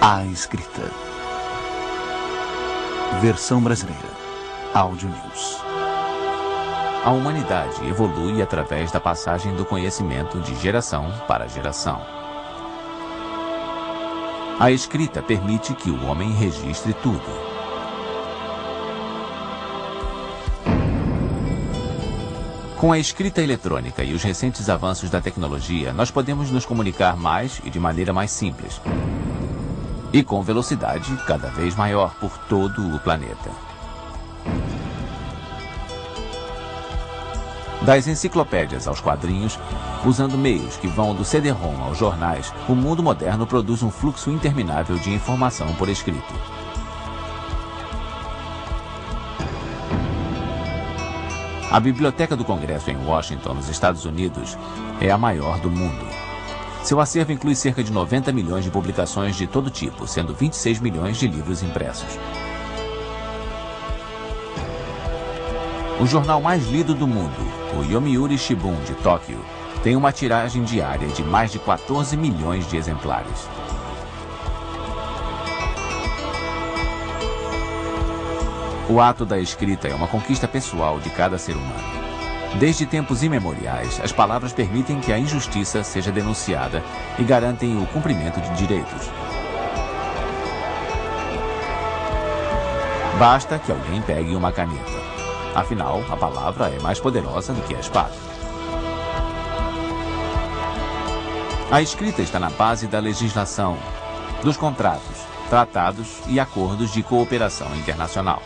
A Escrita. Versão brasileira. Áudio News. A humanidade evolui através da passagem do conhecimento de geração para geração. A escrita permite que o homem registre tudo. Com a escrita eletrônica e os recentes avanços da tecnologia, nós podemos nos comunicar mais e de maneira mais simples. E com velocidade cada vez maior por todo o planeta. Das enciclopédias aos quadrinhos, usando meios que vão do CD-ROM aos jornais, o mundo moderno produz um fluxo interminável de informação por escrito. A Biblioteca do Congresso em Washington, nos Estados Unidos, é a maior do mundo. Seu acervo inclui cerca de 90 milhões de publicações de todo tipo, sendo 26 milhões de livros impressos. O jornal mais lido do mundo, o Yomiuri Shimbun de Tóquio, tem uma tiragem diária de mais de 14 milhões de exemplares. O ato da escrita é uma conquista pessoal de cada ser humano. Desde tempos imemoriais, as palavras permitem que a injustiça seja denunciada e garantem o cumprimento de direitos. Basta que alguém pegue uma caneta. Afinal, a palavra é mais poderosa do que a espada. A escrita está na base da legislação, dos contratos, tratados e acordos de cooperação internacional.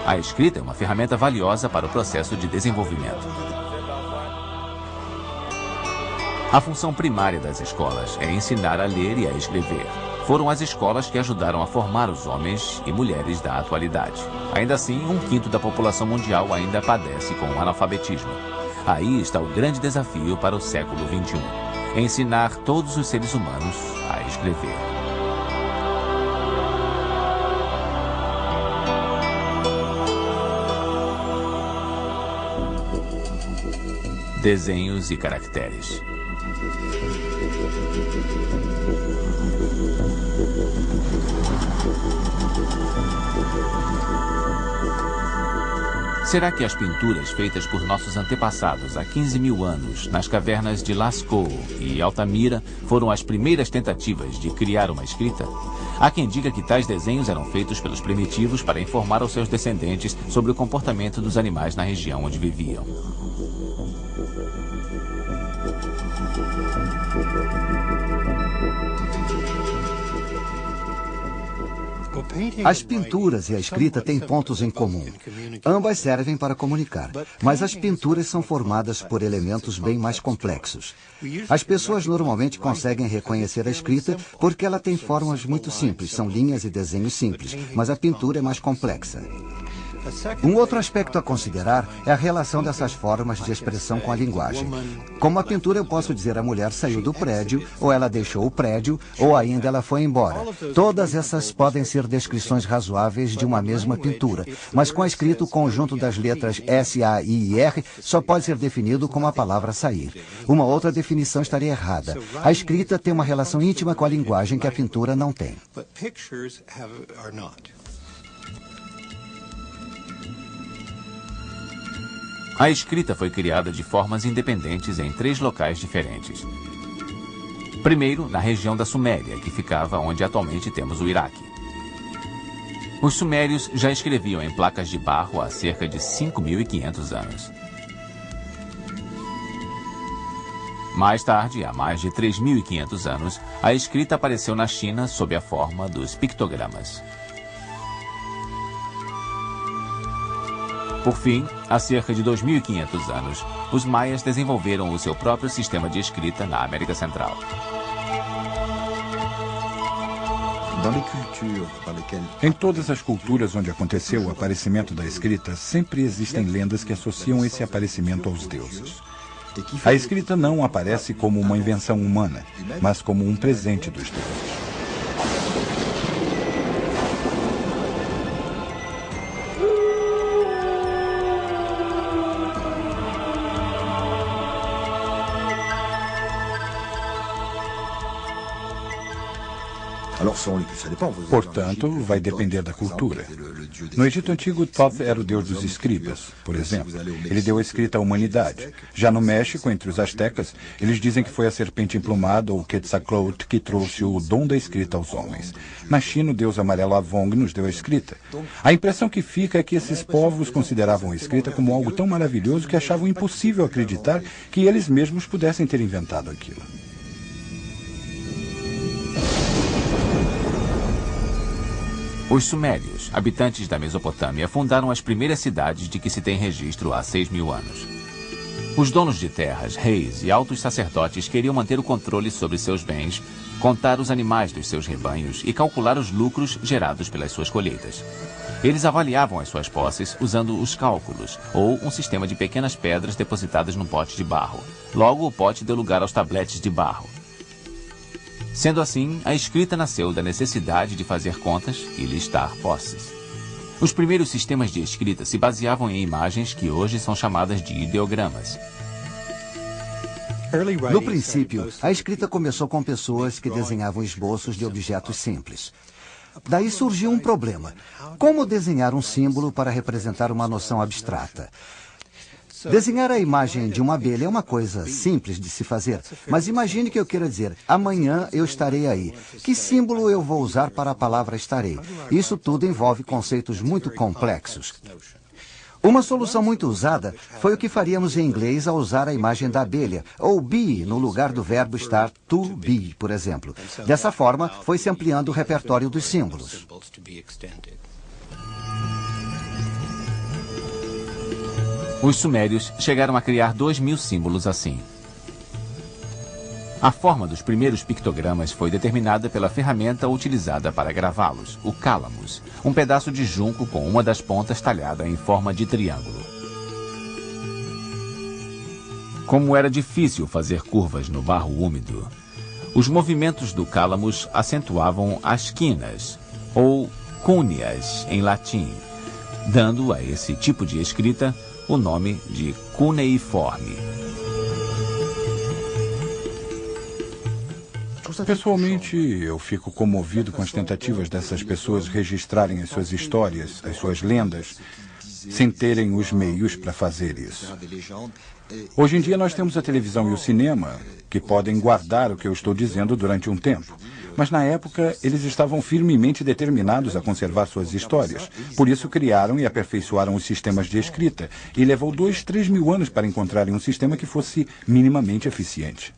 A escrita é uma ferramenta valiosa para o processo de desenvolvimento. A função primária das escolas é ensinar a ler e a escrever. Foram as escolas que ajudaram a formar os homens e mulheres da atualidade. Ainda assim, 1/5 da população mundial ainda padece com o analfabetismo. Aí está o grande desafio para o século XXI. Ensinar todos os seres humanos a escrever. Desenhos e caracteres. Será que as pinturas feitas por nossos antepassados há 15 mil anos nas cavernas de Lascaux e Altamira foram as primeiras tentativas de criar uma escrita? Há quem diga que tais desenhos eram feitos pelos primitivos para informar aos seus descendentes sobre o comportamento dos animais na região onde viviam. As pinturas e a escrita têm pontos em comum. Ambas servem para comunicar, mas as pinturas são formadas por elementos bem mais complexos. As pessoas normalmente conseguem reconhecer a escrita porque ela tem formas muito simples, são linhas e desenhos simples, mas a pintura é mais complexa. Um outro aspecto a considerar é a relação dessas formas de expressão com a linguagem. Como a pintura, eu posso dizer a mulher saiu do prédio, ou ela deixou o prédio, ou ainda ela foi embora. Todas essas podem ser descrições razoáveis de uma mesma pintura, mas com a escrita o conjunto das letras S, A, I e R só pode ser definido como a palavra sair. Uma outra definição estaria errada. A escrita tem uma relação íntima com a linguagem que a pintura não tem. A escrita foi criada de formas independentes em 3 locais diferentes. Primeiro, na região da Suméria, que ficava onde atualmente temos o Iraque. Os sumérios já escreviam em placas de barro há cerca de 5.500 anos. Mais tarde, há mais de 3.500 anos, a escrita apareceu na China sob a forma dos pictogramas. Por fim, há cerca de 2.500 anos, os maias desenvolveram o seu próprio sistema de escrita na América Central. Em todas as culturas onde aconteceu o aparecimento da escrita, sempre existem lendas que associam esse aparecimento aos deuses. A escrita não aparece como uma invenção humana, mas como um presente dos deuses. Portanto, vai depender da cultura. No Egito Antigo, Thoth era o deus dos escribas, por exemplo. Ele deu a escrita à humanidade. Já no México, entre os astecas, eles dizem que foi a serpente emplumada, ou Quetzalcoatl, que trouxe o dom da escrita aos homens. Na China, o deus amarelo Avong nos deu a escrita. A impressão que fica é que esses povos consideravam a escrita como algo tão maravilhoso que achavam impossível acreditar que eles mesmos pudessem ter inventado aquilo. Os sumérios, habitantes da Mesopotâmia, fundaram as primeiras cidades de que se tem registro há 6.000 anos. Os donos de terras, reis e altos sacerdotes queriam manter o controle sobre seus bens, contar os animais dos seus rebanhos e calcular os lucros gerados pelas suas colheitas. Eles avaliavam as suas posses usando os cálculos, ou um sistema de pequenas pedras depositadas num pote de barro. Logo, o pote deu lugar aos tabletes de barro. Sendo assim, a escrita nasceu da necessidade de fazer contas e listar posses. Os primeiros sistemas de escrita se baseavam em imagens que hoje são chamadas de ideogramas. No princípio, a escrita começou com pessoas que desenhavam esboços de objetos simples. Daí surgiu um problema. Como desenhar um símbolo para representar uma noção abstrata? Desenhar a imagem de uma abelha é uma coisa simples de se fazer, mas imagine que eu queira dizer, amanhã eu estarei aí. Que símbolo eu vou usar para a palavra estarei? Isso tudo envolve conceitos muito complexos. Uma solução muito usada foi o que faríamos em inglês ao usar a imagem da abelha, ou be no lugar do verbo estar to be, por exemplo. Dessa forma, foi-se ampliando o repertório dos símbolos. Os sumérios chegaram a criar 2.000 símbolos assim. A forma dos primeiros pictogramas foi determinada pela ferramenta utilizada para gravá-los, o cálamos, um pedaço de junco com uma das pontas talhada em forma de triângulo. Como era difícil fazer curvas no barro úmido, os movimentos do cálamos acentuavam as quinas, ou cúneas em latim, dando a esse tipo de escrita o nome de cuneiforme. Pessoalmente, eu fico comovido com as tentativas dessas pessoas registrarem as suas histórias, as suas lendas, sem terem os meios para fazer isso. Hoje em dia nós temos a televisão e o cinema, que podem guardar o que eu estou dizendo durante um tempo. Mas na época, eles estavam firmemente determinados a conservar suas histórias. Por isso criaram e aperfeiçoaram os sistemas de escrita. E levou 2-3 mil anos para encontrarem um sistema que fosse minimamente eficiente.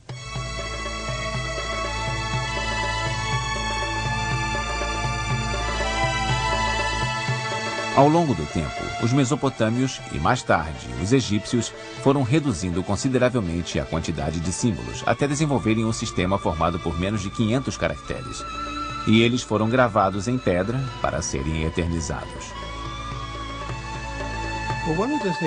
Ao longo do tempo, os mesopotâmios e, mais tarde, os egípcios foram reduzindo consideravelmente a quantidade de símbolos, até desenvolverem um sistema formado por menos de 500 caracteres. E eles foram gravados em pedra para serem eternizados.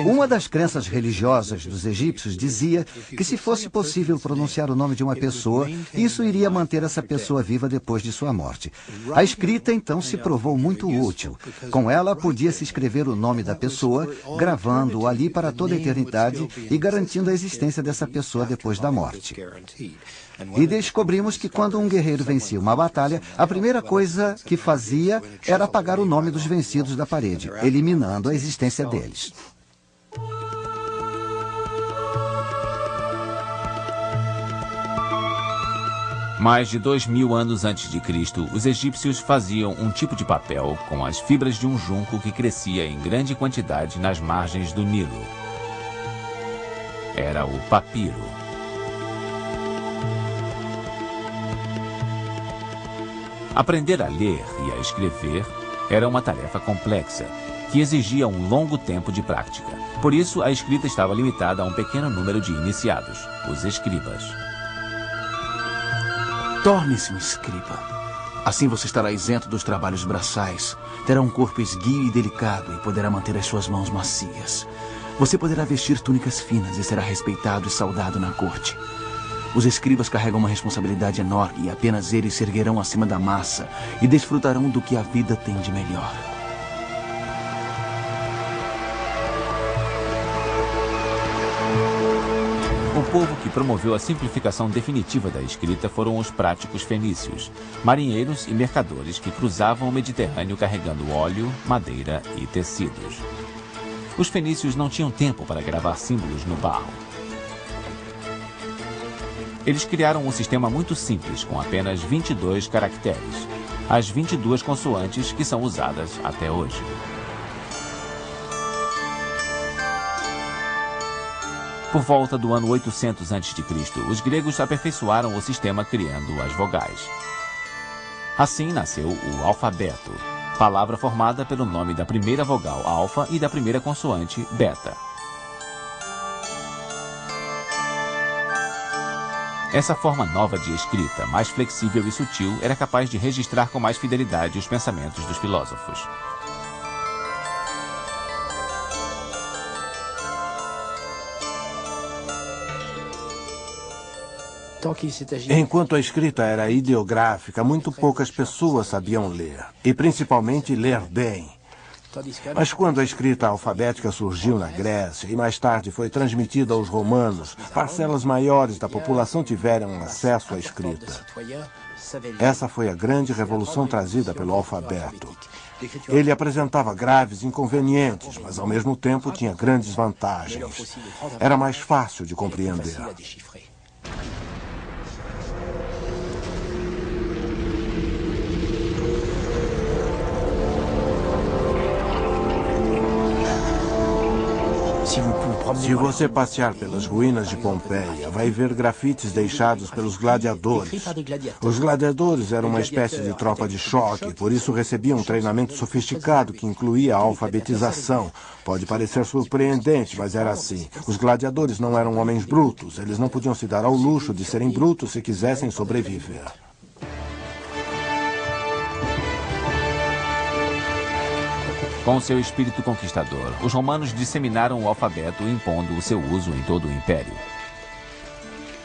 Uma das crenças religiosas dos egípcios dizia que se fosse possível pronunciar o nome de uma pessoa, isso iria manter essa pessoa viva depois de sua morte. A escrita, então, se provou muito útil. Com ela, podia-se escrever o nome da pessoa, gravando-o ali para toda a eternidade e garantindo a existência dessa pessoa depois da morte. E descobrimos que quando um guerreiro vencia uma batalha, a primeira coisa que fazia era apagar o nome dos vencidos da parede, eliminando a existência deles. Mais de 2.000 anos antes de Cristo, os egípcios faziam um tipo de papel com as fibras de um junco que crescia em grande quantidade nas margens do Nilo. Era o papiro. Aprender a ler e a escrever era uma tarefa complexa, que exigia um longo tempo de prática. Por isso, a escrita estava limitada a um pequeno número de iniciados, os escribas. Torne-se um escriba. Assim você estará isento dos trabalhos braçais, terá um corpo esguio e delicado e poderá manter as suas mãos macias. Você poderá vestir túnicas finas e será respeitado e saudado na corte. Os escribas carregam uma responsabilidade enorme e apenas eles se erguerão acima da massa e desfrutarão do que a vida tem de melhor. O povo que promoveu a simplificação definitiva da escrita foram os práticos fenícios, marinheiros e mercadores que cruzavam o Mediterrâneo carregando óleo, madeira e tecidos. Os fenícios não tinham tempo para gravar símbolos no barro. Eles criaram um sistema muito simples, com apenas 22 caracteres, as 22 consoantes que são usadas até hoje. Por volta do ano 800 a.C., os gregos aperfeiçoaram o sistema criando as vogais. Assim nasceu o alfabeto, palavra formada pelo nome da primeira vogal alfa e da primeira consoante beta. Essa forma nova de escrita, mais flexível e sutil, era capaz de registrar com mais fidelidade os pensamentos dos filósofos. Enquanto a escrita era ideográfica, muito poucas pessoas sabiam ler, e principalmente ler bem. Mas quando a escrita alfabética surgiu na Grécia e mais tarde foi transmitida aos romanos, parcelas maiores da população tiveram acesso à escrita. Essa foi a grande revolução trazida pelo alfabeto. Ele apresentava graves inconvenientes, mas ao mesmo tempo tinha grandes vantagens. Era mais fácil de compreender. Se você passear pelas ruínas de Pompeia, vai ver grafites deixados pelos gladiadores. Os gladiadores eram uma espécie de tropa de choque, por isso recebiam um treinamento sofisticado que incluía a alfabetização. Pode parecer surpreendente, mas era assim. Os gladiadores não eram homens brutos, eles não podiam se dar ao luxo de serem brutos se quisessem sobreviver. Com seu espírito conquistador, os romanos disseminaram o alfabeto, impondo o seu uso em todo o império.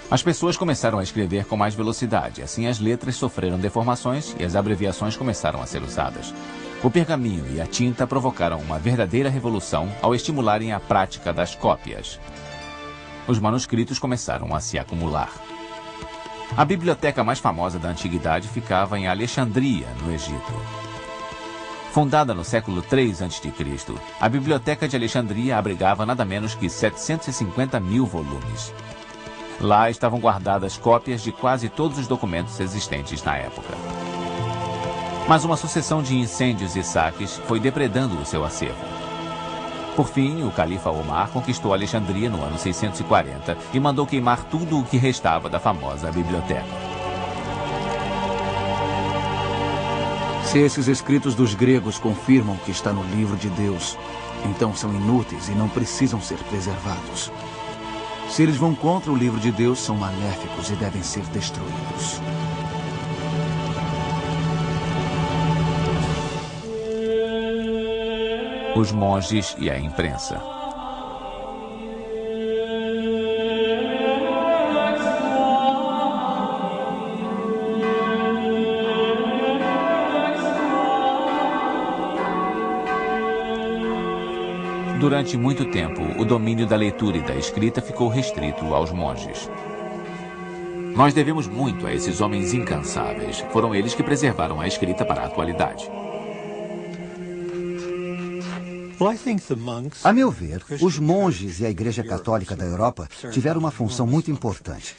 As pessoas começaram a escrever com mais velocidade, assim as letras sofreram deformações e as abreviações começaram a ser usadas. O pergaminho e a tinta provocaram uma verdadeira revolução ao estimularem a prática das cópias. Os manuscritos começaram a se acumular. A biblioteca mais famosa da antiguidade ficava em Alexandria, no Egito. Fundada no século III a.C., a Biblioteca de Alexandria abrigava nada menos que 750 mil volumes. Lá estavam guardadas cópias de quase todos os documentos existentes na época. Mas uma sucessão de incêndios e saques foi depredando o seu acervo. Por fim, o califa Omar conquistou Alexandria no ano 640 e mandou queimar tudo o que restava da famosa biblioteca. Se esses escritos dos gregos confirmam o que está no livro de Deus, então são inúteis e não precisam ser preservados. Se eles vão contra o livro de Deus, são maléficos e devem ser destruídos. Os monges e a imprensa. Durante muito tempo, o domínio da leitura e da escrita ficou restrito aos monges. Nós devemos muito a esses homens incansáveis. Foram eles que preservaram a escrita para a atualidade. A meu ver, os monges e a Igreja Católica da Europa tiveram uma função muito importante.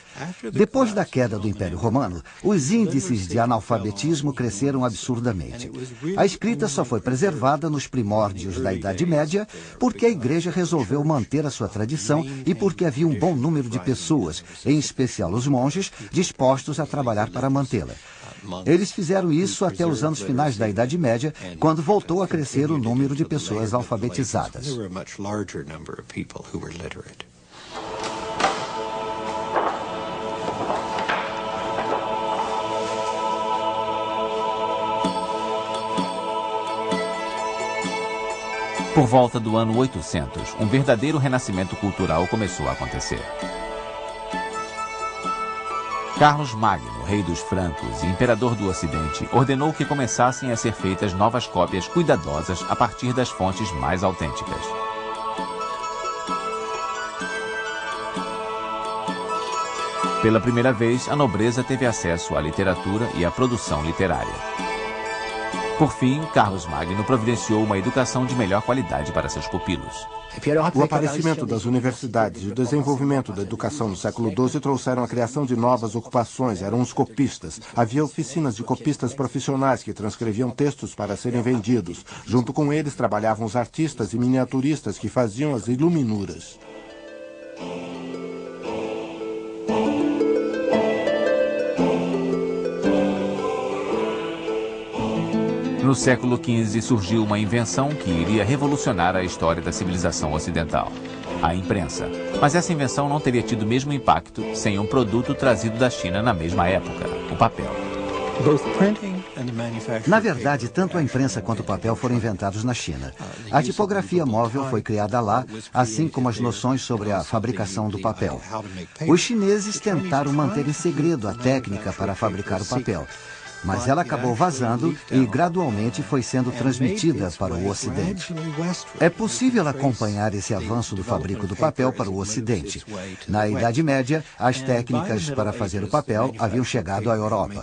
Depois da queda do Império Romano, os índices de analfabetismo cresceram absurdamente. A escrita só foi preservada nos primórdios da Idade Média porque a Igreja resolveu manter a sua tradição e porque havia um bom número de pessoas, em especial os monges, dispostos a trabalhar para mantê-la. Eles fizeram isso até os anos finais da Idade Média, quando voltou a crescer o número de pessoas alfabetizadas. Por volta do ano 800, um verdadeiro renascimento cultural começou a acontecer. Carlos Magno, rei dos francos e imperador do Ocidente, ordenou que começassem a ser feitas novas cópias cuidadosas a partir das fontes mais autênticas. Pela primeira vez, a nobreza teve acesso à literatura e à produção literária. Por fim, Carlos Magno providenciou uma educação de melhor qualidade para seus pupilos. O aparecimento das universidades e o desenvolvimento da educação no século XII trouxeram a criação de novas ocupações. Eram os copistas. Havia oficinas de copistas profissionais que transcreviam textos para serem vendidos. Junto com eles trabalhavam os artistas e miniaturistas que faziam as iluminuras. No século XV surgiu uma invenção que iria revolucionar a história da civilização ocidental: a imprensa. Mas essa invenção não teria tido o mesmo impacto sem um produto trazido da China na mesma época: o papel. Na verdade, tanto a imprensa quanto o papel foram inventados na China. A tipografia móvel foi criada lá, assim como as noções sobre a fabricação do papel. Os chineses tentaram manter em segredo a técnica para fabricar o papel, mas ela acabou vazando e gradualmente foi sendo transmitida para o Ocidente. É possível acompanhar esse avanço do fabrico do papel para o Ocidente. Na Idade Média, as técnicas para fazer o papel haviam chegado à Europa.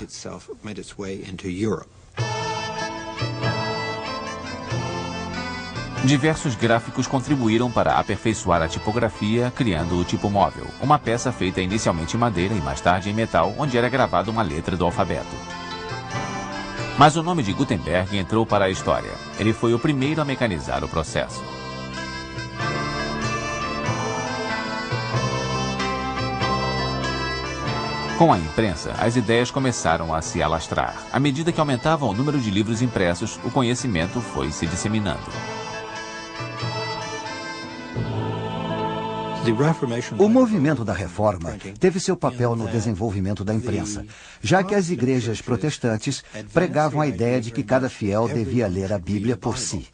Diversos gráficos contribuíram para aperfeiçoar a tipografia, criando o tipo móvel, uma peça feita inicialmente em madeira e mais tarde em metal, onde era gravada uma letra do alfabeto. Mas o nome de Gutenberg entrou para a história. Ele foi o primeiro a mecanizar o processo. Com a imprensa, as ideias começaram a se alastrar. À medida que aumentava o número de livros impressos, o conhecimento foi se disseminando. O movimento da Reforma teve seu papel no desenvolvimento da imprensa, já que as igrejas protestantes pregavam a ideia de que cada fiel devia ler a Bíblia por si.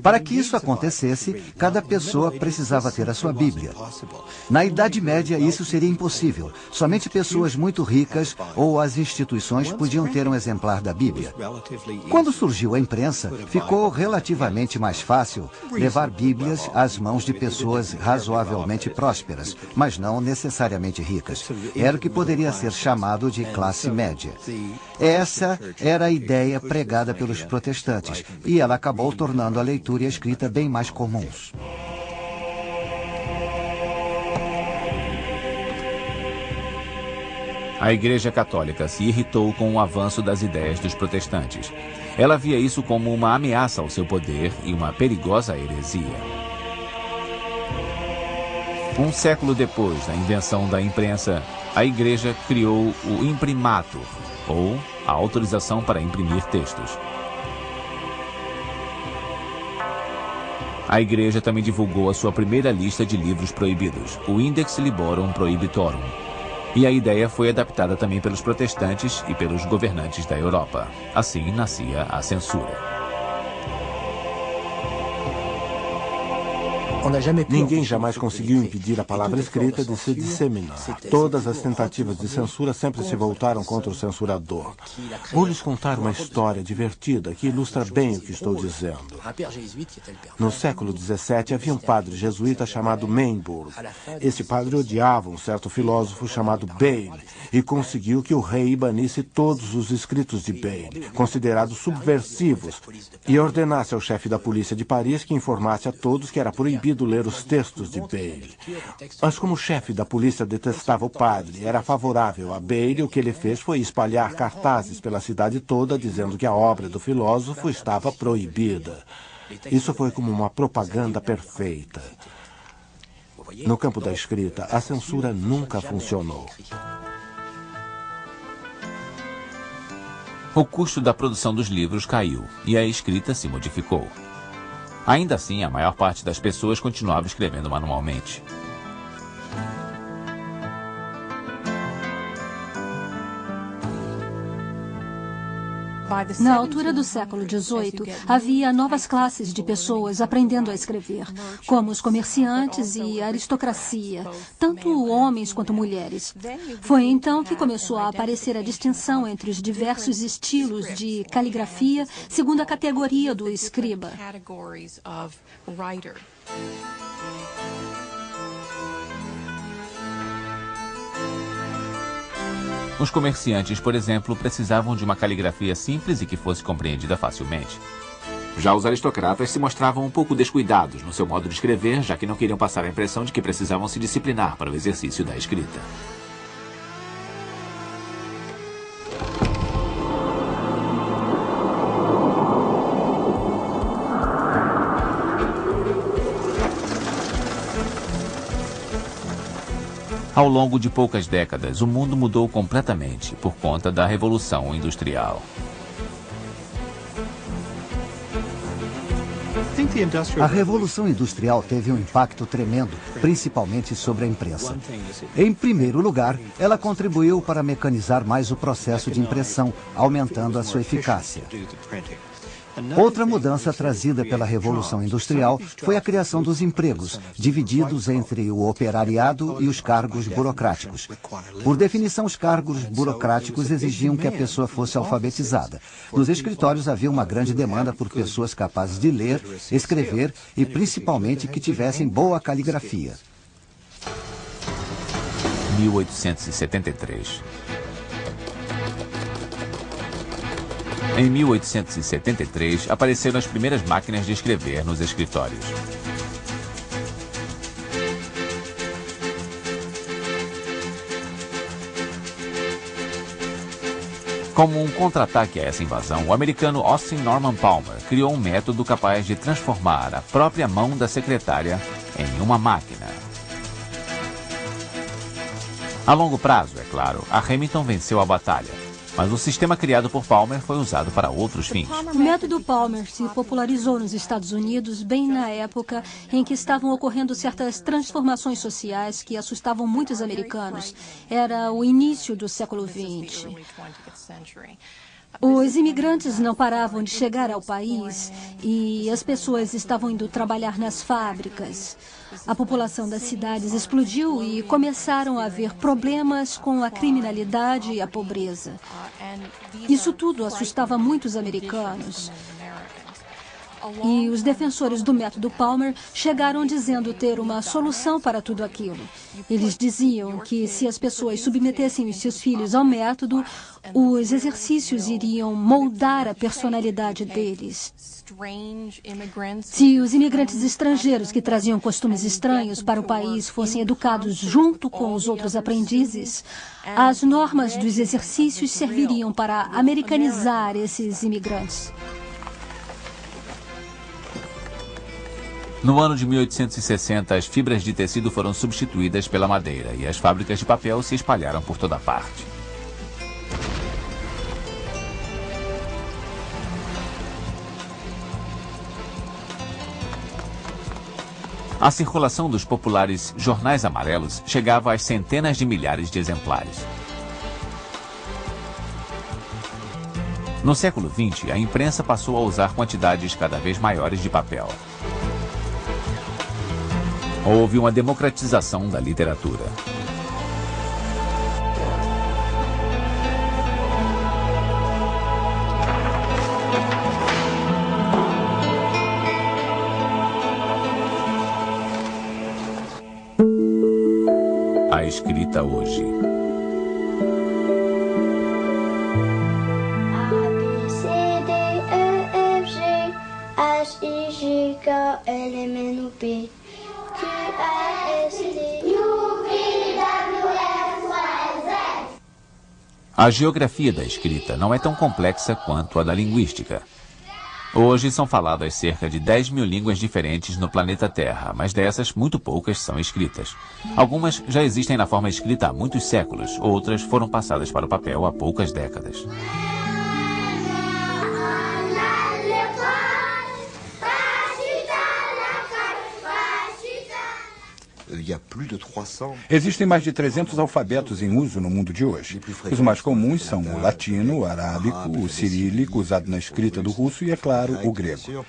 Para que isso acontecesse, cada pessoa precisava ter a sua Bíblia. Na Idade Média, isso seria impossível. Somente pessoas muito ricas ou as instituições podiam ter um exemplar da Bíblia. Quando surgiu a imprensa, ficou relativamente mais fácil levar Bíblias às mãos de pessoas razoavelmente prósperas, mas não necessariamente ricas. Era o que poderia ser chamado de classe média. Essa era a ideia pregada pelos protestantes, e ela acabou tornando a leitura e a escrita bem mais comuns. A Igreja Católica se irritou com o avanço das ideias dos protestantes. Ela via isso como uma ameaça ao seu poder e uma perigosa heresia. Um século depois da invenção da imprensa, a Igreja criou o imprimatur, ou a autorização para imprimir textos. A Igreja também divulgou a sua primeira lista de livros proibidos, o Index Librorum Prohibitorum. E a ideia foi adaptada também pelos protestantes e pelos governantes da Europa. Assim nascia a censura. Ninguém jamais conseguiu impedir a palavra escrita de se disseminar. Todas as tentativas de censura sempre se voltaram contra o censurador. Vou lhes contar uma história divertida que ilustra bem o que estou dizendo. No século XVII havia um padre jesuíta chamado Mainbourg. Esse padre odiava um certo filósofo chamado Bayle e conseguiu que o rei banisse todos os escritos de Bayle, considerados subversivos, e ordenasse ao chefe da polícia de Paris que informasse a todos que era proibido ler os textos de Bayle. Mas como o chefe da polícia detestava o padre e era favorável a Bayle, o que ele fez foi espalhar cartazes pela cidade toda dizendo que a obra do filósofo estava proibida. Isso foi como uma propaganda perfeita. No campo da escrita, a censura nunca funcionou. O custo da produção dos livros caiu e a escrita se modificou. Ainda assim, a maior parte das pessoas continuava escrevendo manualmente. Na altura do século XVIII, havia novas classes de pessoas aprendendo a escrever, como os comerciantes e a aristocracia, tanto homens quanto mulheres. Foi então que começou a aparecer a distinção entre os diversos estilos de caligrafia, segundo a categoria do escriba. Os comerciantes, por exemplo, precisavam de uma caligrafia simples e que fosse compreendida facilmente. Já os aristocratas se mostravam um pouco descuidados no seu modo de escrever, já que não queriam passar a impressão de que precisavam se disciplinar para o exercício da escrita. Ao longo de poucas décadas, o mundo mudou completamente por conta da Revolução Industrial. A Revolução Industrial teve um impacto tremendo, principalmente sobre a imprensa. Em primeiro lugar, ela contribuiu para mecanizar mais o processo de impressão, aumentando a sua eficácia. Outra mudança trazida pela Revolução Industrial foi a criação dos empregos, divididos entre o operariado e os cargos burocráticos. Por definição, os cargos burocráticos exigiam que a pessoa fosse alfabetizada. Nos escritórios havia uma grande demanda por pessoas capazes de ler, escrever e, principalmente, que tivessem boa caligrafia. 1873. Em 1873, apareceram as primeiras máquinas de escrever nos escritórios. Como um contra-ataque a essa invasão, o americano Austin Norman Palmer criou um método capaz de transformar a própria mão da secretária em uma máquina. A longo prazo, é claro, a Remington venceu a batalha. Mas o sistema criado por Palmer foi usado para outros fins. O método Palmer se popularizou nos Estados Unidos bem na época em que estavam ocorrendo certas transformações sociais que assustavam muitos americanos. Era o início do século XX. Os imigrantes não paravam de chegar ao país e as pessoas estavam indo trabalhar nas fábricas. A população das cidades explodiu e começaram a haver problemas com a criminalidade e a pobreza. Isso tudo assustava muitos americanos. E os defensores do método Palmer chegaram dizendo ter uma solução para tudo aquilo. Eles diziam que se as pessoas submetessem os seus filhos ao método, os exercícios iriam moldar a personalidade deles. Se os imigrantes estrangeiros que traziam costumes estranhos para o país fossem educados junto com os outros aprendizes, as normas dos exercícios serviriam para americanizar esses imigrantes. No ano de 1860, as fibras de tecido foram substituídas pela madeira e as fábricas de papel se espalharam por toda parte. A circulação dos populares jornais amarelos chegava às centenas de milhares de exemplares. No século XX, a imprensa passou a usar quantidades cada vez maiores de papel. Houve uma democratização da literatura. A escrita hoje. A, B, C, D, E, F, G, H, I, J, K, L, M, N, O, P, Q, R, S, T, U, V, W, X, Y, Z. A geografia da escrita não é tão complexa quanto a da linguística. Hoje são faladas cerca de 10 mil línguas diferentes no planeta Terra, mas dessas, muito poucas são escritas. Algumas já existem na forma escrita há muitos séculos, outras foram passadas para o papel há poucas décadas. Existem mais de 300 alfabetos em uso no mundo de hoje. Os mais comuns são o latino, o arábico, o cirílico, usado na escrita do russo e, é claro, o grego.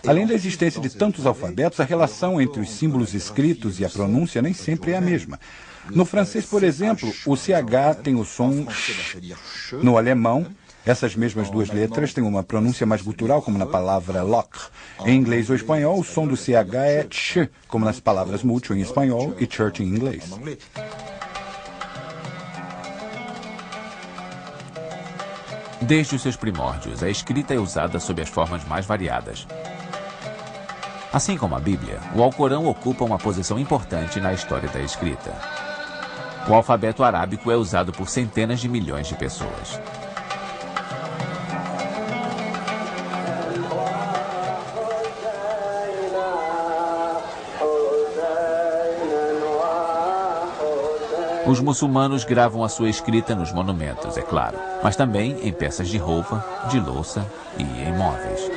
Além da existência de tantos alfabetos, a relação entre os símbolos escritos e a pronúncia nem sempre é a mesma. No francês, por exemplo, o CH tem o som sh. No alemão, essas mesmas duas letras têm uma pronúncia mais gutural, como na palavra lock. Em inglês ou espanhol, o som do CH é ch, como nas palavras mucho em espanhol e church em inglês. Desde os seus primórdios, a escrita é usada sob as formas mais variadas. Assim como a Bíblia, o Alcorão ocupa uma posição importante na história da escrita. O alfabeto arábico é usado por centenas de milhões de pessoas. Os muçulmanos gravam a sua escrita nos monumentos, é claro, mas também em peças de roupa, de louça e em móveis.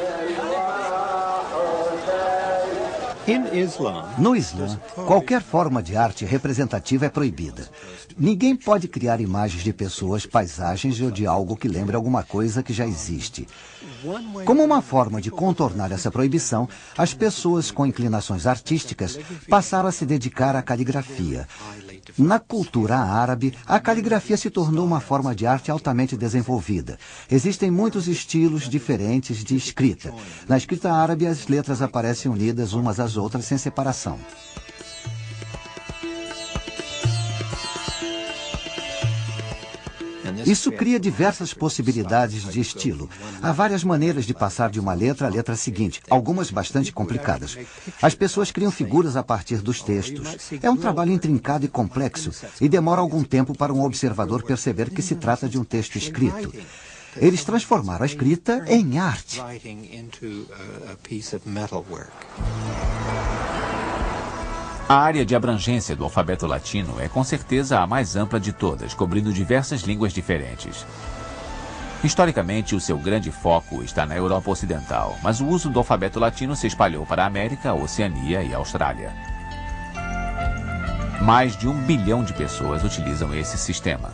No Islã, qualquer forma de arte representativa é proibida. Ninguém pode criar imagens de pessoas, paisagens ou de algo que lembre alguma coisa que já existe. Como uma forma de contornar essa proibição, as pessoas com inclinações artísticas passaram a se dedicar à caligrafia. Na cultura árabe, a caligrafia se tornou uma forma de arte altamente desenvolvida. Existem muitos estilos diferentes de escrita. Na escrita árabe, as letras aparecem unidas umas às outras sem separação. Isso cria diversas possibilidades de estilo. Há várias maneiras de passar de uma letra à letra seguinte, algumas bastante complicadas. As pessoas criam figuras a partir dos textos. É um trabalho intrincado e complexo e demora algum tempo para um observador perceber que se trata de um texto escrito. Eles transformaram a escrita em arte. A área de abrangência do alfabeto latino é com certeza a mais ampla de todas, cobrindo diversas línguas diferentes. Historicamente, o seu grande foco está na Europa Ocidental, mas o uso do alfabeto latino se espalhou para a América, a Oceania e a Austrália. Mais de 1 bilhão de pessoas utilizam esse sistema.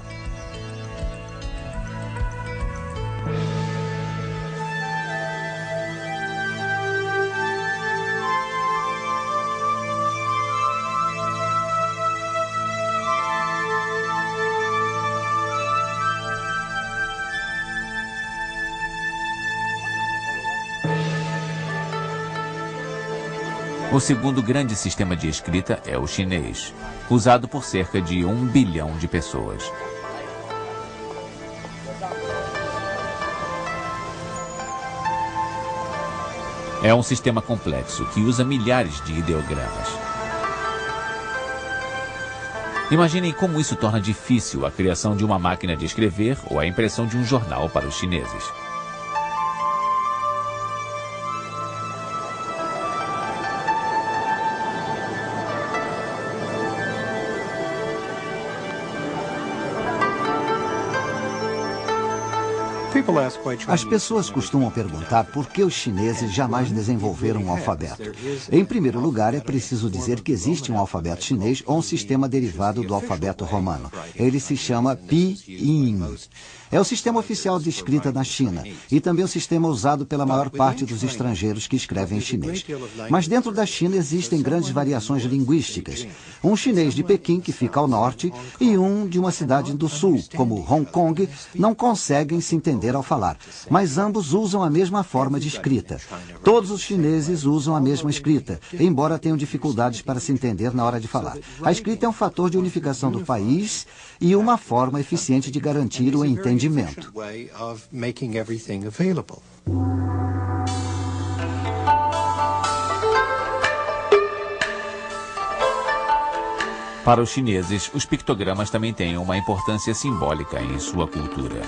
O segundo grande sistema de escrita é o chinês, usado por cerca de 1 bilhão de pessoas. É um sistema complexo que usa milhares de ideogramas. Imaginem como isso torna difícil a criação de uma máquina de escrever ou a impressão de um jornal para os chineses. As pessoas costumam perguntar por que os chineses jamais desenvolveram um alfabeto. Em primeiro lugar, é preciso dizer que existe um alfabeto chinês ou um sistema derivado do alfabeto romano. Ele se chama Pinyin. É o sistema oficial de escrita na China e também o sistema usado pela maior parte dos estrangeiros que escrevem em chinês. Mas dentro da China existem grandes variações linguísticas. Um chinês de Pequim, que fica ao norte, e um de uma cidade do sul, como Hong Kong, não conseguem se entender ao falar, mas ambos usam a mesma forma de escrita. Todos os chineses usam a mesma escrita, embora tenham dificuldades para se entender na hora de falar. A escrita é um fator de unificação do país e uma forma eficiente de garantir o entendimento. Para os chineses, os pictogramas também têm uma importância simbólica em sua cultura.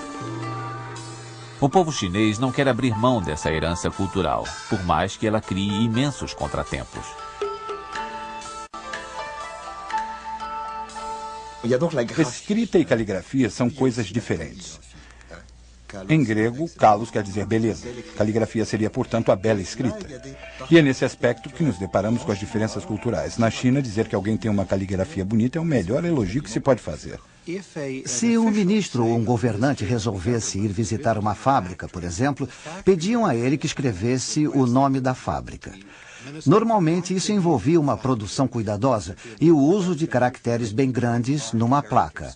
O povo chinês não quer abrir mão dessa herança cultural, por mais que ela crie imensos contratempos. Escrita e caligrafia são coisas diferentes. Em grego, kalos quer dizer beleza. Caligrafia seria, portanto, a bela escrita. E é nesse aspecto que nos deparamos com as diferenças culturais. Na China, dizer que alguém tem uma caligrafia bonita é o melhor elogio que se pode fazer. Se um ministro ou um governante resolvesse ir visitar uma fábrica, por exemplo, pediam a ele que escrevesse o nome da fábrica. Normalmente, isso envolvia uma produção cuidadosa e o uso de caracteres bem grandes numa placa.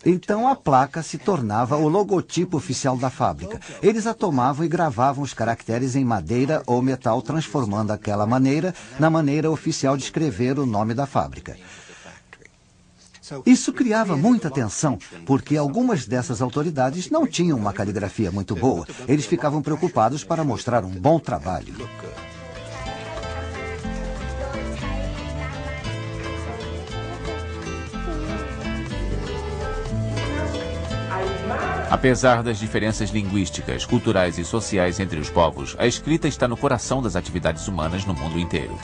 Então, a placa se tornava o logotipo oficial da fábrica. Eles a tomavam e gravavam os caracteres em madeira ou metal, transformando aquela maneira na maneira oficial de escrever o nome da fábrica. Isso criava muita tensão, porque algumas dessas autoridades não tinham uma caligrafia muito boa. Eles ficavam preocupados para mostrar um bom trabalho. Apesar das diferenças linguísticas, culturais e sociais entre os povos, a escrita está no coração das atividades humanas no mundo inteiro.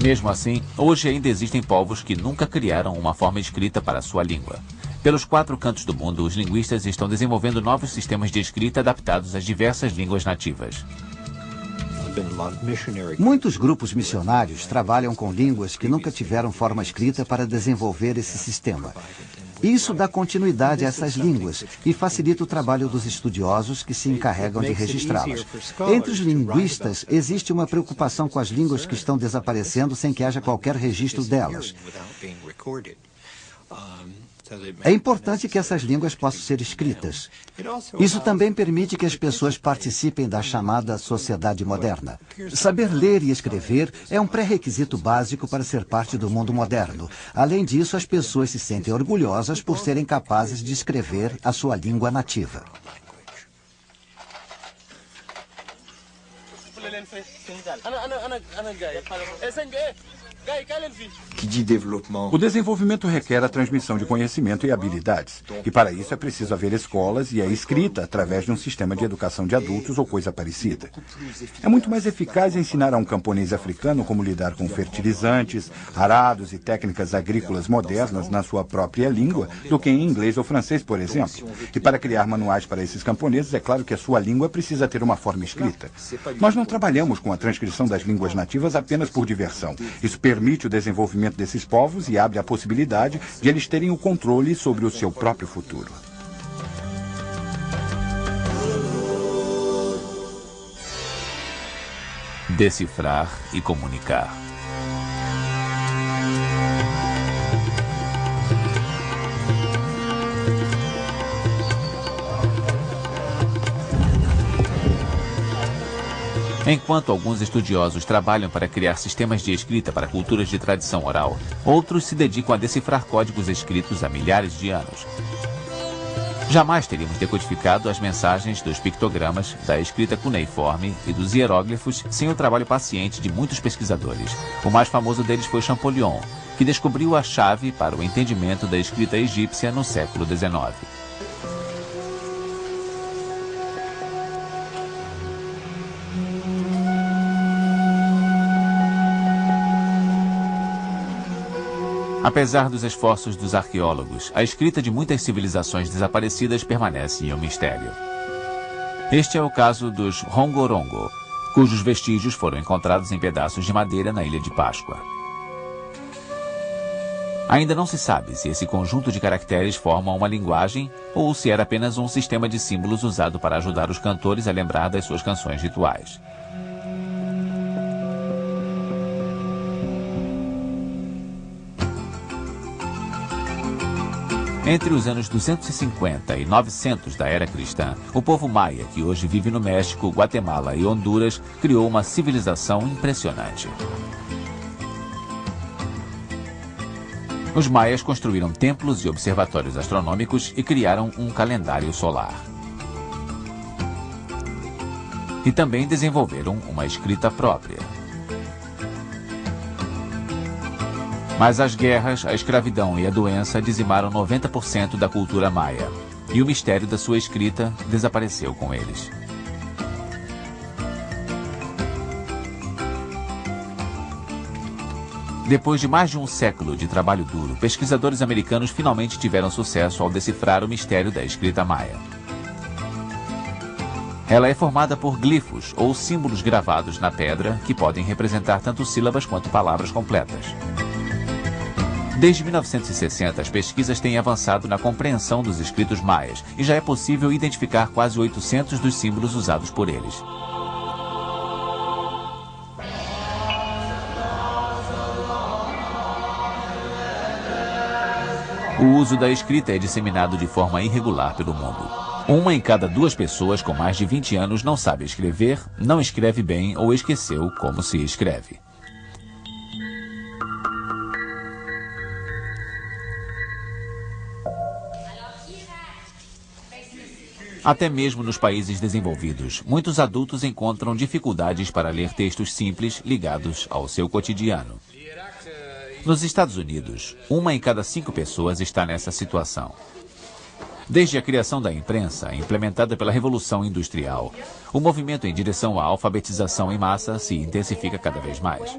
Mesmo assim, hoje ainda existem povos que nunca criaram uma forma escrita para a sua língua. Pelos 4 cantos do mundo, os linguistas estão desenvolvendo novos sistemas de escrita adaptados às diversas línguas nativas. Muitos grupos missionários trabalham com línguas que nunca tiveram forma escrita para desenvolver esse sistema. Isso dá continuidade a essas línguas e facilita o trabalho dos estudiosos que se encarregam de registrá-las. Entre os linguistas, existe uma preocupação com as línguas que estão desaparecendo sem que haja qualquer registro delas. É importante que essas línguas possam ser escritas. Isso também permite que as pessoas participem da chamada sociedade moderna. Saber ler e escrever é um pré-requisito básico para ser parte do mundo moderno. Além disso, as pessoas se sentem orgulhosas por serem capazes de escrever a sua língua nativa. O desenvolvimento requer a transmissão de conhecimento e habilidades. E para isso é preciso haver escolas e a escrita através de um sistema de educação de adultos ou coisa parecida. É muito mais eficaz ensinar a um camponês africano como lidar com fertilizantes, arados e técnicas agrícolas modernas na sua própria língua do que em inglês ou francês, por exemplo. E para criar manuais para esses camponeses, é claro que a sua língua precisa ter uma forma escrita. Nós não trabalhamos com a transcrição das línguas nativas apenas por diversão. Isso permite o desenvolvimento desses povos e abre a possibilidade de eles terem o controle sobre o seu próprio futuro. Decifrar e comunicar. Enquanto alguns estudiosos trabalham para criar sistemas de escrita para culturas de tradição oral, outros se dedicam a decifrar códigos escritos há milhares de anos. Jamais teríamos decodificado as mensagens dos pictogramas, da escrita cuneiforme e dos hieróglifos sem o trabalho paciente de muitos pesquisadores. O mais famoso deles foi Champollion, que descobriu a chave para o entendimento da escrita egípcia no século XIX. Apesar dos esforços dos arqueólogos, a escrita de muitas civilizações desaparecidas permanece em um mistério. Este é o caso dos Rongorongo, cujos vestígios foram encontrados em pedaços de madeira na Ilha de Páscoa. Ainda não se sabe se esse conjunto de caracteres forma uma linguagem ou se era apenas um sistema de símbolos usado para ajudar os cantores a lembrar das suas canções rituais. Entre os anos 250 e 900 da era cristã, o povo maia, que hoje vive no México, Guatemala e Honduras, criou uma civilização impressionante. Os maias construíram templos e observatórios astronômicos e criaram um calendário solar. E também desenvolveram uma escrita própria. Mas as guerras, a escravidão e a doença dizimaram 90% da cultura maia. E o mistério da sua escrita desapareceu com eles. Depois de mais de um século de trabalho duro, pesquisadores americanos finalmente tiveram sucesso ao decifrar o mistério da escrita maia. Ela é formada por glifos ou símbolos gravados na pedra que podem representar tanto sílabas quanto palavras completas. Desde 1960, as pesquisas têm avançado na compreensão dos escritos maias e já é possível identificar quase 800 dos símbolos usados por eles. O uso da escrita é disseminado de forma irregular pelo mundo. 1 em cada 2 pessoas com mais de 20 anos não sabe escrever, não escreve bem ou esqueceu como se escreve. Até mesmo nos países desenvolvidos, muitos adultos encontram dificuldades para ler textos simples ligados ao seu cotidiano. Nos Estados Unidos, 1 em cada 5 pessoas está nessa situação. Desde a criação da imprensa, implementada pela Revolução Industrial, o movimento em direção à alfabetização em massa se intensifica cada vez mais.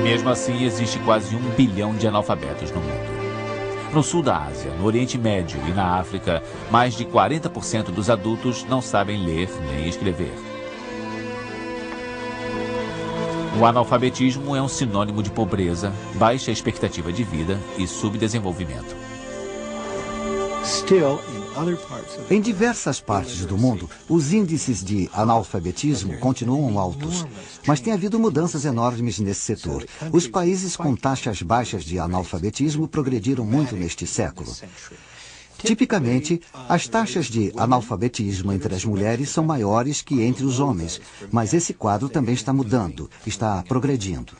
Mesmo assim, existe quase 1 bilhão de analfabetos no mundo. No sul da Ásia, no Oriente Médio e na África, mais de 40% dos adultos não sabem ler nem escrever. O analfabetismo é um sinônimo de pobreza, baixa expectativa de vida e subdesenvolvimento. Em diversas partes do mundo, os índices de analfabetismo continuam altos, mas tem havido mudanças enormes nesse setor. Os países com taxas baixas de analfabetismo progrediram muito neste século. Tipicamente, as taxas de analfabetismo entre as mulheres são maiores que entre os homens, mas esse quadro também está mudando, está progredindo.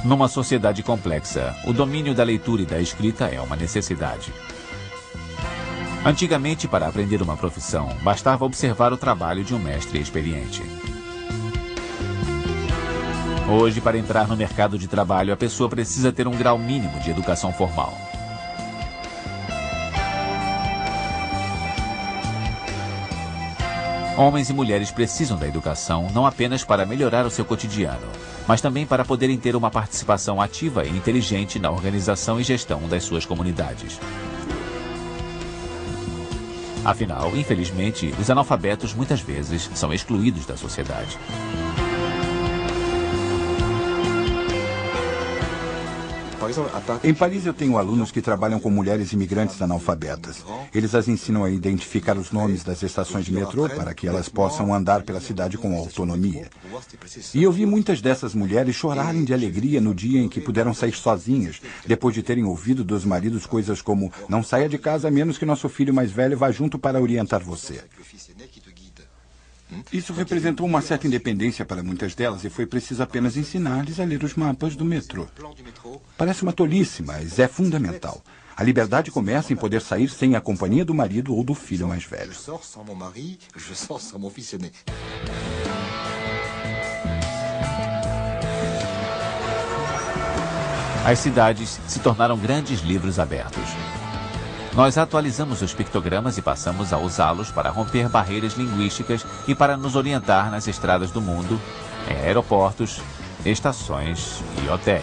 Numa sociedade complexa, o domínio da leitura e da escrita é uma necessidade. Antigamente, para aprender uma profissão, bastava observar o trabalho de um mestre experiente. Hoje, para entrar no mercado de trabalho, a pessoa precisa ter um grau mínimo de educação formal. Homens e mulheres precisam da educação não apenas para melhorar o seu cotidiano, mas também para poderem ter uma participação ativa e inteligente na organização e gestão das suas comunidades. Afinal, infelizmente, os analfabetos muitas vezes são excluídos da sociedade. Em Paris eu tenho alunos que trabalham com mulheres imigrantes analfabetas. Eles as ensinam a identificar os nomes das estações de metrô para que elas possam andar pela cidade com autonomia. E eu vi muitas dessas mulheres chorarem de alegria no dia em que puderam sair sozinhas, depois de terem ouvido dos maridos coisas como: não saia de casa a menos que nosso filho mais velho vá junto para orientar você. Isso representou uma certa independência para muitas delas e foi preciso apenas ensinar-lhes a ler os mapas do metrô. Parece uma tolice, mas é fundamental. A liberdade começa em poder sair sem a companhia do marido ou do filho mais velho. As cidades se tornaram grandes livros abertos. Nós atualizamos os pictogramas e passamos a usá-los para romper barreiras linguísticas e para nos orientar nas estradas do mundo, em aeroportos, estações e hotéis.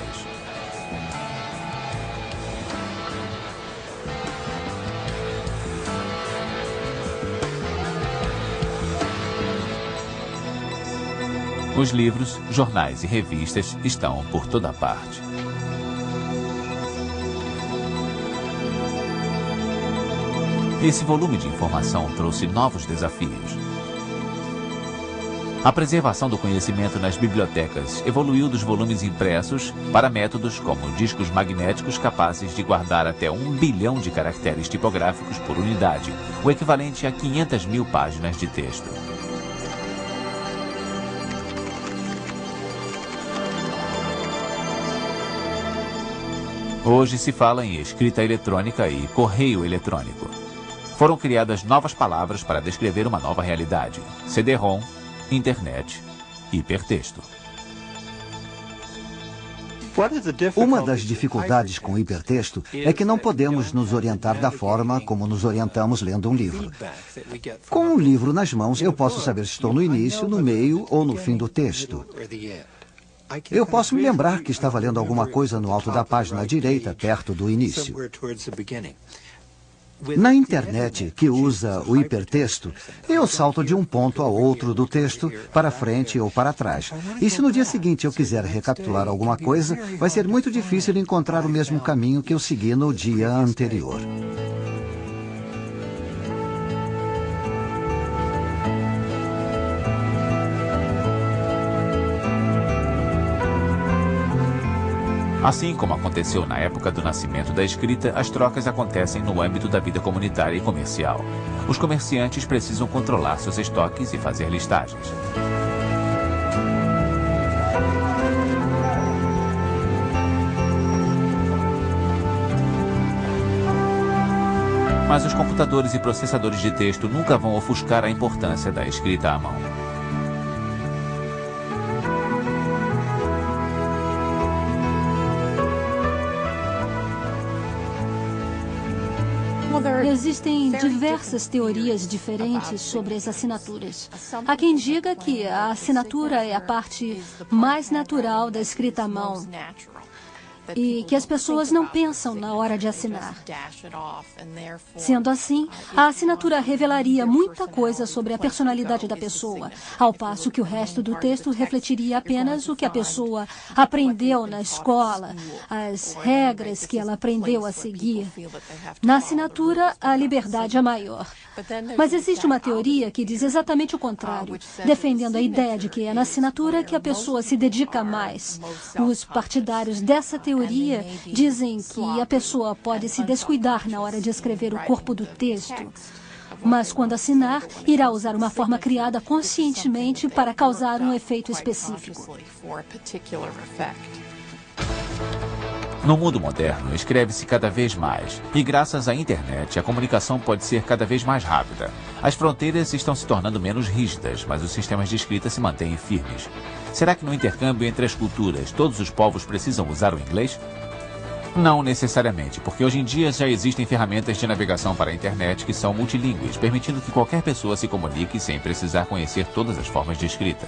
Os livros, jornais e revistas estão por toda parte. Esse volume de informação trouxe novos desafios. A preservação do conhecimento nas bibliotecas evoluiu dos volumes impressos para métodos como discos magnéticos capazes de guardar até 1 bilhão de caracteres tipográficos por unidade, o equivalente a 500 mil páginas de texto. Hoje se fala em escrita eletrônica e correio eletrônico. Foram criadas novas palavras para descrever uma nova realidade: CD-ROM, internet, hipertexto. Uma das dificuldades com o hipertexto é que não podemos nos orientar da forma como nos orientamos lendo um livro. Com um livro nas mãos, eu posso saber se estou no início, no meio ou no fim do texto. Eu posso me lembrar que estava lendo alguma coisa no alto da página direita, perto do início. Na internet, que usa o hipertexto, eu salto de um ponto a outro do texto, para frente ou para trás. E se no dia seguinte eu quiser recapitular alguma coisa, vai ser muito difícil encontrar o mesmo caminho que eu segui no dia anterior. Assim como aconteceu na época do nascimento da escrita, as trocas acontecem no âmbito da vida comunitária e comercial. Os comerciantes precisam controlar seus estoques e fazer listagens. Mas os computadores e processadores de texto nunca vão ofuscar a importância da escrita à mão. Existem diversas teorias diferentes sobre as assinaturas. Há quem diga que a assinatura é a parte mais natural da escrita à mão e que as pessoas não pensam na hora de assinar. Sendo assim, a assinatura revelaria muita coisa sobre a personalidade da pessoa, ao passo que o resto do texto refletiria apenas o que a pessoa aprendeu na escola, as regras que ela aprendeu a seguir. Na assinatura, a liberdade é maior. Mas existe uma teoria que diz exatamente o contrário, defendendo a ideia de que é na assinatura que a pessoa se dedica mais. Os partidários dessa teoria dizem que a pessoa pode se descuidar na hora de escrever o corpo do texto, mas quando assinar, irá usar uma forma criada conscientemente para causar um efeito específico. No mundo moderno, escreve-se cada vez mais. E graças à internet, a comunicação pode ser cada vez mais rápida. As fronteiras estão se tornando menos rígidas, mas os sistemas de escrita se mantêm firmes. Será que no intercâmbio entre as culturas, todos os povos precisam usar o inglês? Não necessariamente, porque hoje em dia já existem ferramentas de navegação para a internet que são multilingües, permitindo que qualquer pessoa se comunique sem precisar conhecer todas as formas de escrita.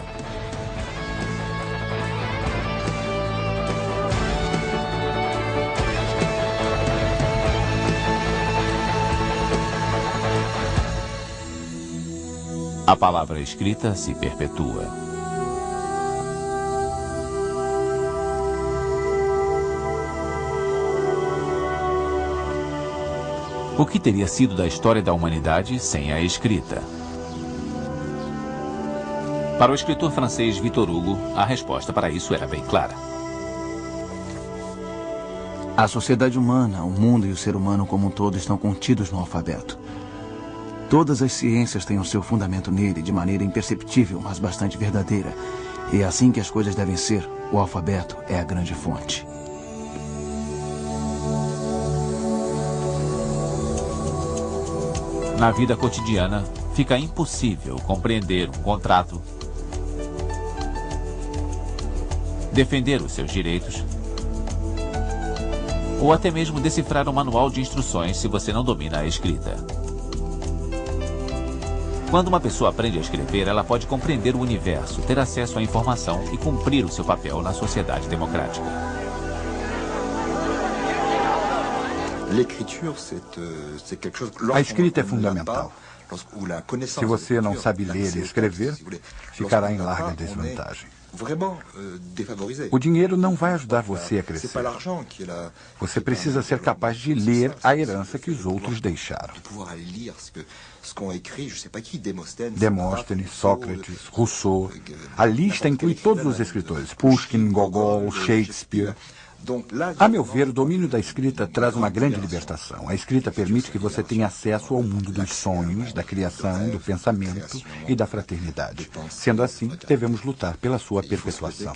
A palavra escrita se perpetua. O que teria sido da história da humanidade sem a escrita? Para o escritor francês Victor Hugo, a resposta para isso era bem clara. A sociedade humana, o mundo e o ser humano como um todo estão contidos no alfabeto. Todas as ciências têm o seu fundamento nele de maneira imperceptível, mas bastante verdadeira. E é assim que as coisas devem ser. O alfabeto é a grande fonte. Na vida cotidiana, fica impossível compreender um contrato, defender os seus direitos, ou até mesmo decifrar um manual de instruções se você não domina a escrita. Quando uma pessoa aprende a escrever, ela pode compreender o universo, ter acesso à informação e cumprir o seu papel na sociedade democrática. A escrita é fundamental. Se você não sabe ler e escrever, ficará em larga desvantagem. O dinheiro não vai ajudar você a crescer. Você precisa ser capaz de ler a herança que os outros deixaram. Demóstenes, Sócrates, Rousseau. A lista inclui todos os escritores. Pushkin, Gogol, Shakespeare. A meu ver, o domínio da escrita traz uma grande libertação. A escrita permite que você tenha acesso ao mundo dos sonhos, da criação, do pensamento e da fraternidade. Sendo assim, devemos lutar pela sua perpetuação.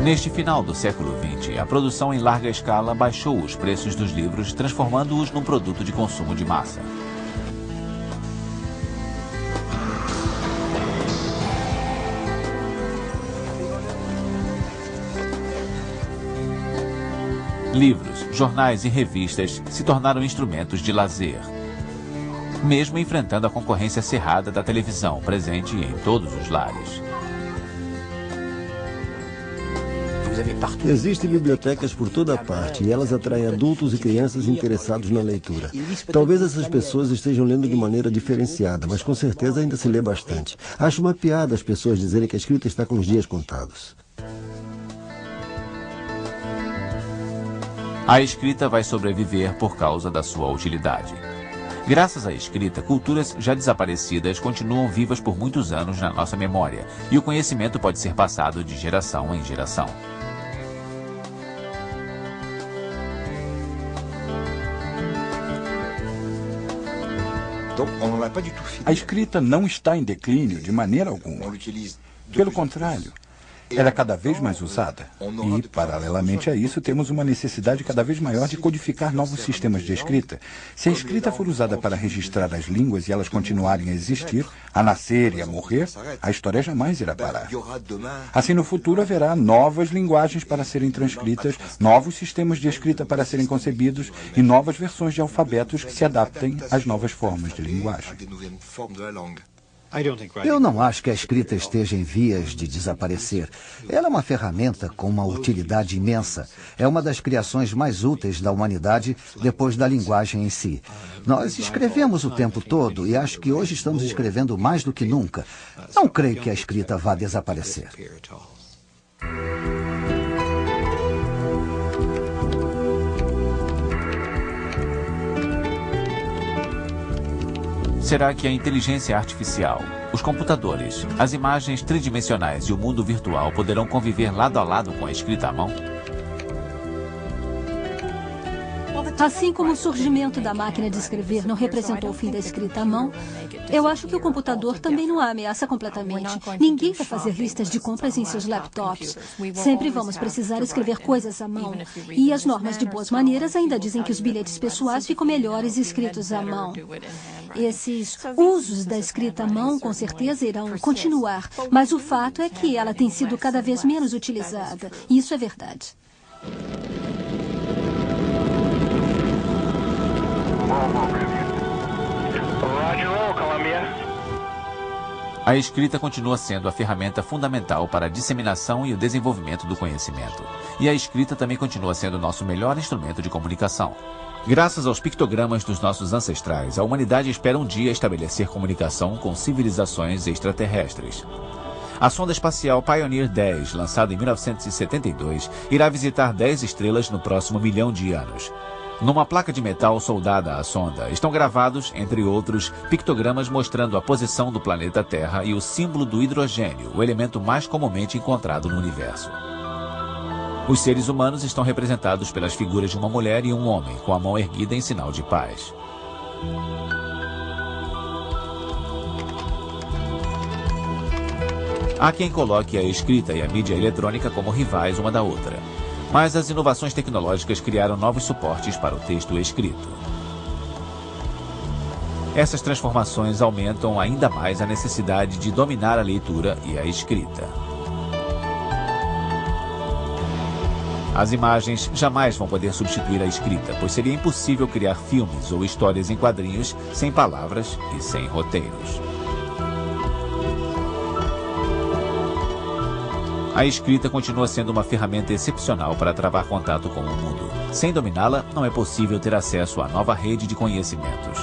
Neste final do século XX, a produção em larga escala baixou os preços dos livros, transformando-os num produto de consumo de massa. Livros, jornais e revistas se tornaram instrumentos de lazer, mesmo enfrentando a concorrência acirrada da televisão, presente em todos os lares. Existem bibliotecas por toda parte e elas atraem adultos e crianças interessados na leitura. Talvez essas pessoas estejam lendo de maneira diferenciada, mas com certeza ainda se lê bastante. Acho uma piada as pessoas dizerem que a escrita está com os dias contados. A escrita vai sobreviver por causa da sua utilidade. Graças à escrita, culturas já desaparecidas continuam vivas por muitos anos na nossa memória, e o conhecimento pode ser passado de geração em geração. A escrita não está em declínio de maneira alguma. Pelo contrário, ela é cada vez mais usada. E, paralelamente a isso, temos uma necessidade cada vez maior de codificar novos sistemas de escrita. Se a escrita for usada para registrar as línguas e elas continuarem a existir, a nascer e a morrer, a história jamais irá parar. Assim, no futuro, haverá novas linguagens para serem transcritas, novos sistemas de escrita para serem concebidos e novas versões de alfabetos que se adaptem às novas formas de linguagem. Eu não acho que a escrita esteja em vias de desaparecer. Ela é uma ferramenta com uma utilidade imensa. É uma das criações mais úteis da humanidade depois da linguagem em si. Nós escrevemos o tempo todo e acho que hoje estamos escrevendo mais do que nunca. Não creio que a escrita vá desaparecer. Será que a inteligência artificial, os computadores, as imagens tridimensionais e o mundo virtual poderão conviver lado a lado com a escrita à mão? Assim como o surgimento da máquina de escrever não representou o fim da escrita à mão, eu acho que o computador também não a ameaça completamente. Ninguém vai fazer listas de compras em seus laptops. Sempre vamos precisar escrever coisas à mão. E as normas de boas maneiras ainda dizem que os bilhetes pessoais ficam melhores escritos à mão. Esses usos da escrita à mão com certeza irão continuar, mas o fato é que ela tem sido cada vez menos utilizada. E isso é verdade. A escrita continua sendo a ferramenta fundamental para a disseminação e o desenvolvimento do conhecimento. E a escrita também continua sendo nosso melhor instrumento de comunicação. Graças aos pictogramas dos nossos ancestrais, a humanidade espera um dia estabelecer comunicação com civilizações extraterrestres. A sonda espacial Pioneer 10, lançada em 1972, irá visitar 10 estrelas no próximo 1 milhão de anos. Numa placa de metal soldada à sonda, estão gravados, entre outros, pictogramas mostrando a posição do planeta Terra e o símbolo do hidrogênio, o elemento mais comumente encontrado no universo. Os seres humanos estão representados pelas figuras de uma mulher e um homem, com a mão erguida em sinal de paz. Há quem coloque a escrita e a mídia eletrônica como rivais uma da outra. Mas as inovações tecnológicas criaram novos suportes para o texto escrito. Essas transformações aumentam ainda mais a necessidade de dominar a leitura e a escrita. As imagens jamais vão poder substituir a escrita, pois seria impossível criar filmes ou histórias em quadrinhos sem palavras e sem roteiros. A escrita continua sendo uma ferramenta excepcional para travar contato com o mundo. Sem dominá-la, não é possível ter acesso à nova rede de conhecimentos,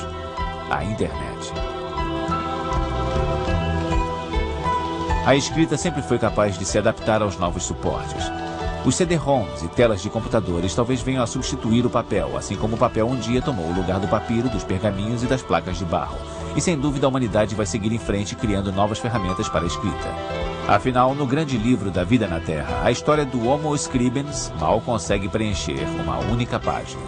a internet. A escrita sempre foi capaz de se adaptar aos novos suportes. Os CD-ROMs e telas de computadores talvez venham a substituir o papel, assim como o papel um dia tomou o lugar do papiro, dos pergaminhos e das placas de barro. E sem dúvida a humanidade vai seguir em frente criando novas ferramentas para a escrita. Afinal, no grande livro da vida na Terra, a história do Homo Scribens mal consegue preencher uma única página.